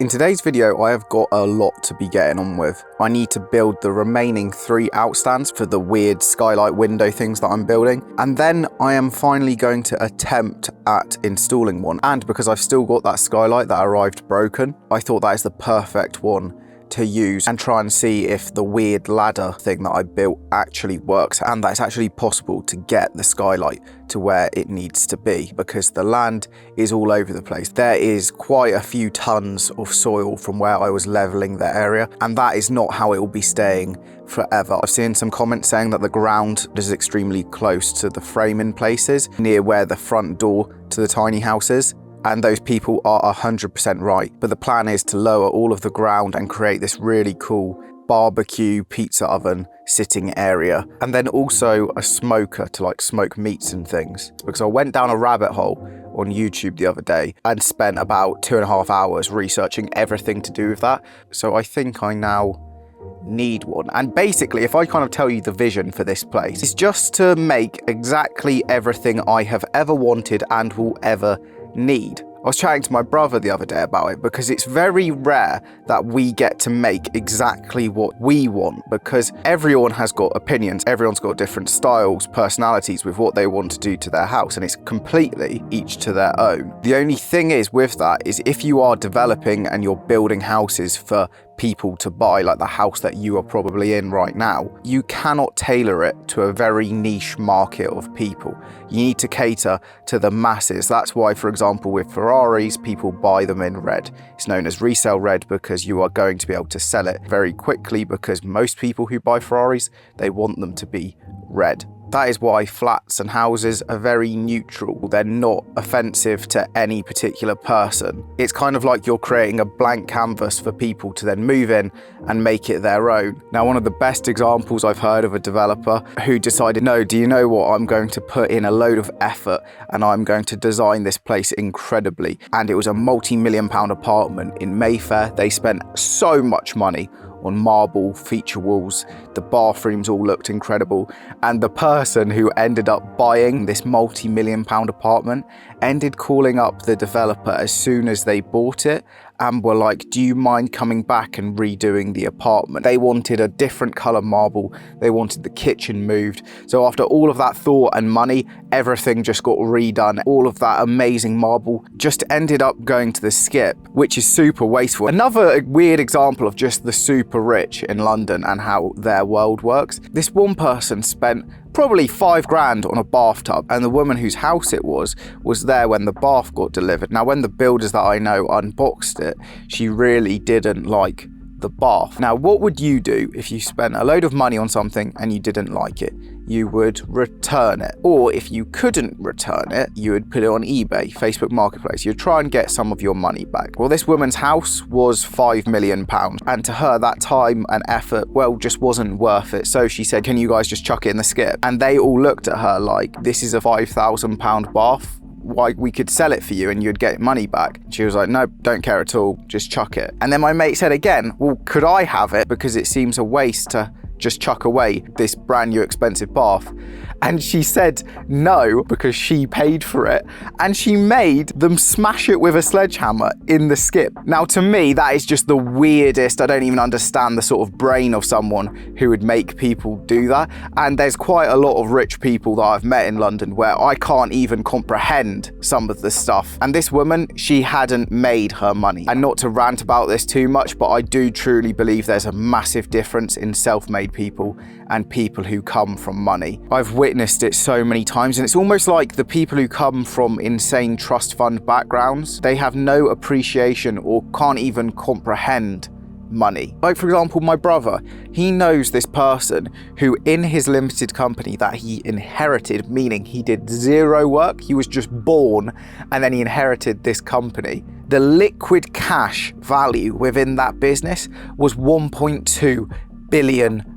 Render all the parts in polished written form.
In today's video, I have got a lot to be getting on with. I need to build the remaining 3 outstands for the weird skylight window things that I'm building. And then I am finally going to attempt at installing one. And because I've still got that skylight that arrived broken, I thought that is the perfect one to use and try and see if the weird ladder thing that I built actually works and that it's actually possible to get the skylight to where it needs to be, because the land is all over the place. There is quite a few tons of soil from where I was leveling the area, and that is not how it will be staying forever. I've seen some comments saying that the ground is extremely close to the frame in places near where the front door to the tiny house is. And those people are 100% right. But the plan is to lower all of the ground and create this really cool barbecue pizza oven sitting area. And then also a smoker to like smoke meats and things. Because I went down a rabbit hole on YouTube the other day and spent about 2.5 hours researching everything to do with that. So I think I now need one. And basically, if I kind of tell you the vision for this place, it's just to make exactly everything I have ever wanted and will ever need. I was chatting to my brother the other day about it because it's very rare that we get to make exactly what we want, because everyone has got opinions, everyone's got different styles, personalities with what they want to do to their house, and it's completely each to their own. The only thing is with that is if you are developing and you're building houses for people to buy, like the house that you are probably in right now, you cannot tailor it to a very niche market of people. You need to cater to the masses. That's why, for example, with Ferraris, people buy them in red. It's known as resale red because you are going to be able to sell it very quickly, because most people who buy Ferraris, they want them to be red. That is why flats and houses are very neutral. They're not offensive to any particular person. It's kind of like you're creating a blank canvas for people to then move in and make it their own. Now, one of the best examples I've heard of a developer who decided, no, do you know what? I'm going to put in a load of effort and I'm going to design this place incredibly. And it was a multi-million-pound apartment in Mayfair. They spent so much money on marble feature walls. The bathrooms all looked incredible. And the person who ended up buying this multi-million-pound apartment ended calling up the developer as soon as they bought it and were like, do you mind coming back and redoing the apartment? They wanted a different color marble. They wanted the kitchen moved. So after all of that thought and money, everything just got redone. All of that amazing marble just ended up going to the skip, which is super wasteful. Another weird example of just the super rich in London and how their world works. This one person spent probably $5,000 on a bathtub, and the woman whose house it was there when the bath got delivered. Now, when the builders that I know unboxed it, she really didn't like the bath. Now, what would you do if you spent a load of money on something and you didn't like it? You would return it. Or if you couldn't return it, you would put it on eBay, Facebook Marketplace. You'd try and get some of your money back. Well, this woman's house was £5 million, and to her, that time and effort, well, just wasn't worth it. So she said, can you guys just chuck it in the skip? And they all looked at her like, this is a £5,000 bath. Why, we could sell it for you and you'd get money back. She was like, no, don't care at all, just chuck it. And then my mate said again, well, could I have it? Because it seems a waste to just chuck away this brand new expensive bath. And she said no, because she paid for it, and she made them smash it with a sledgehammer in the skip. Now, to me, that is just the weirdest. I don't even understand the sort of brain of someone who would make people do that. And there's quite a lot of rich people that I've met in London where I can't even comprehend some of the stuff. And this woman, she hadn't made her money. And not to rant about this too much, but I do truly believe there's a massive difference in self-made people and people who come from money. I've witnessed it so many times, and it's almost like the people who come from insane trust fund backgrounds, they have no appreciation or can't even comprehend money. Like, for example, my brother, he knows this person who in his limited company that he inherited, meaning he did zero work, he was just born and then he inherited this company. The liquid cash value within that business was £1.2 billion.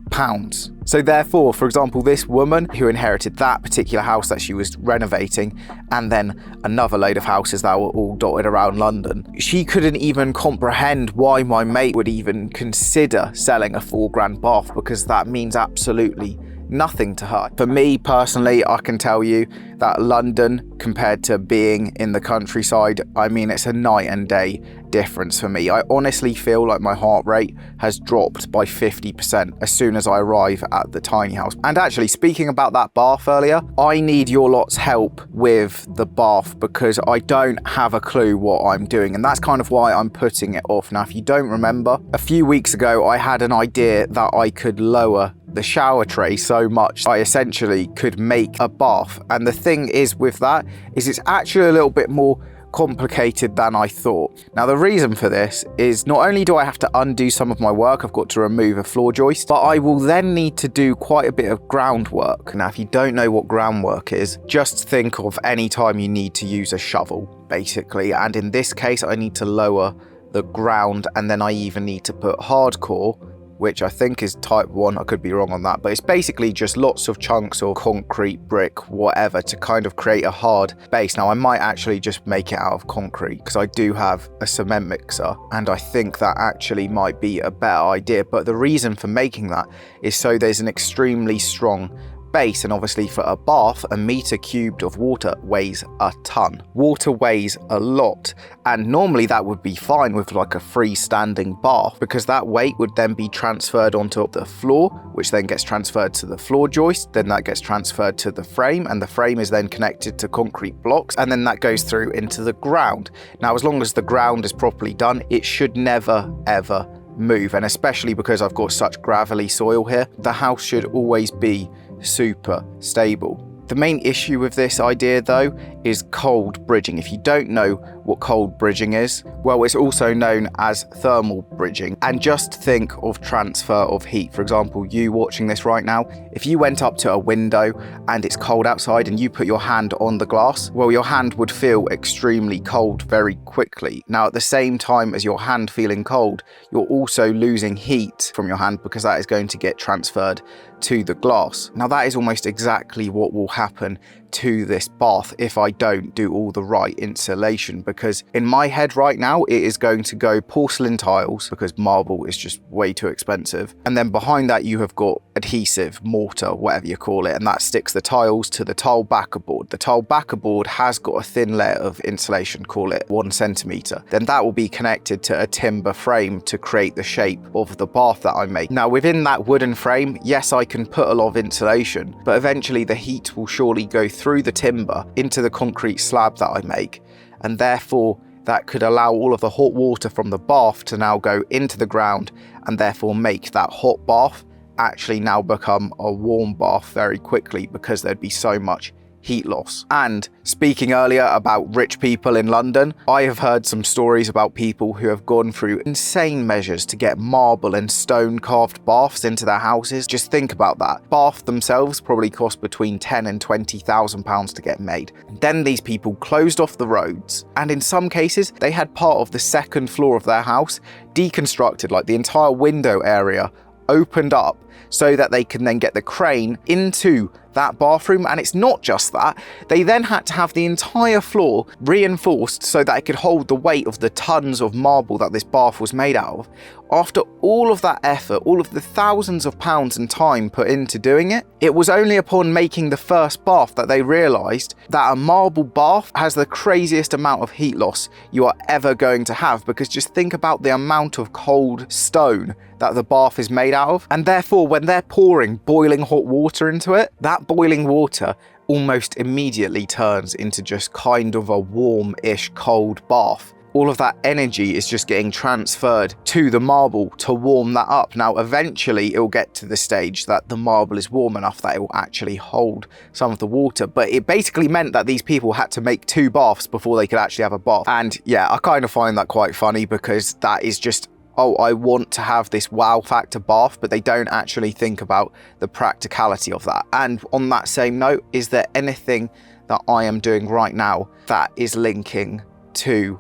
So therefore, for example, this woman who inherited that particular house that she was renovating, and then another load of houses that were all dotted around London, she couldn't even comprehend why my mate would even consider selling a £4,000 bath, because that means absolutely nothing to her. For me personally, I can tell you that London compared to being in the countryside, I mean, it's a night and day difference for me. I honestly feel like my heart rate has dropped by 50% as soon as I arrive at the tiny house. And actually, speaking about that bath earlier, I need your lot's help with the bath because I don't have a clue what I'm doing, and that's kind of why I'm putting it off. Now, if you don't remember, a few weeks ago I had an idea that I could lower the shower tray so much I essentially could make a bath, and the thing is with that is it's actually a little bit more complicated than I thought. Now, the reason for this is not only do I have to undo some of my work, I've got to remove a floor joist, but I will then need to do quite a bit of groundwork. Now, if you don't know what groundwork is, just think of any time you need to use a shovel, basically. And in this case, I need to lower the ground, and then I even need to put hardcore, which I think is type 1, I could be wrong on that, but it's basically just lots of chunks or concrete, brick, whatever, to kind of create a hard base. Now, I might actually just make it out of concrete because I do have a cement mixer, and I think that actually might be a better idea. But the reason for making that is so there's an extremely strong base, and obviously for a bath, a meter cubed of water weighs a ton. Water weighs a lot, and normally that would be fine with like a freestanding bath because that weight would then be transferred onto the floor, which then gets transferred to the floor joist, then that gets transferred to the frame, and the frame is then connected to concrete blocks, and then that goes through into the ground. Now, as long as the ground is properly done, it should never ever move, and especially because I've got such gravelly soil here, the house should always be super stable. The main issue with this idea though is cold bridging. If you don't know what cold bridging is, well, it's also known as thermal bridging. And just think of transfer of heat. For example, you watching this right now, if you went up to a window and it's cold outside and you put your hand on the glass, well, your hand would feel extremely cold very quickly. Now, at the same time as your hand feeling cold, you're also losing heat from your hand because that is going to get transferred to the glass. Now, that is almost exactly what will happen to this bath if I don't do all the right insulation, because in my head right now it is going to go porcelain tiles because marble is just way too expensive, and then behind that you have got adhesive mortar, whatever you call it, and that sticks the tiles to the tile backer board. The tile backer board has got a thin layer of insulation, call it 1 centimeter, then that will be connected to a timber frame to create the shape of the bath that I make. Now, within that wooden frame, yes, I can put a lot of insulation, but eventually the heat will surely go through the timber into the concrete slab that I make, and therefore that could allow all of the hot water from the bath to now go into the ground, and therefore make that hot bath actually now become a warm bath very quickly because there'd be so much heat loss. And speaking earlier about rich people in London, I have heard some stories about people who have gone through insane measures to get marble and stone carved baths into their houses. Just think about that. Baths themselves probably cost between £10,000 and £20,000 to get made. And then these people closed off the roads, and in some cases they had part of the second floor of their house deconstructed, like the entire window area opened up so that they can then get the crane into that bathroom. And it's not just that, they then had to have the entire floor reinforced so that it could hold the weight of the tons of marble that this bath was made out of. After all of that effort, all of the thousands of pounds and time put into doing it, it was only upon making the first bath that they realised that a marble bath has the craziest amount of heat loss you are ever going to have, because just think about the amount of cold stone that the bath is made out of, and therefore when they're pouring boiling hot water into it, that boiling water almost immediately turns into just kind of a warm-ish cold bath. All of that energy is just getting transferred to the marble to warm that up. Now, eventually it will get to the stage that the marble is warm enough that it will actually hold some of the water. But it basically meant that these people had to make 2 baths before they could actually have a bath. And yeah, I kind of find that quite funny because that is just, oh, I want to have this wow factor bath, but they don't actually think about the practicality of that. And on that same note, is there anything that I am doing right now that is linking to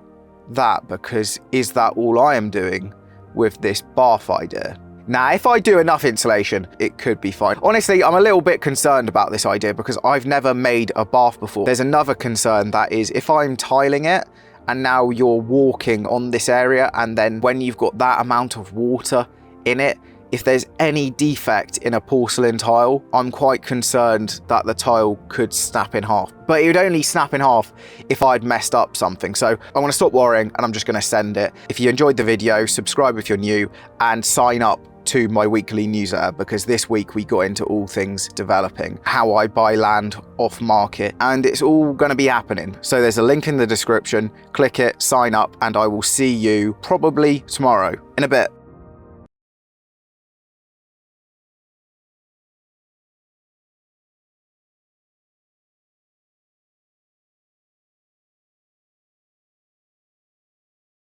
that? Because is that all I am doing with this bath idea? Now, if I do enough insulation, it could be fine. Honestly, I'm a little bit concerned about this idea because I've never made a bath before. There's another concern, that is if I'm tiling it and now you're walking on this area, and then when you've got that amount of water in it, if there's any defect in a porcelain tile, I'm quite concerned that the tile could snap in half. But it would only snap in half if I'd messed up something. So I want to stop worrying and I'm just going to send it. If you enjoyed the video, subscribe if you're new and sign up to my weekly newsletter, because this week we got into all things developing, how I buy land off market, and it's all going to be happening. So there's a link in the description, click it, sign up, and I will see you probably tomorrow in a bit.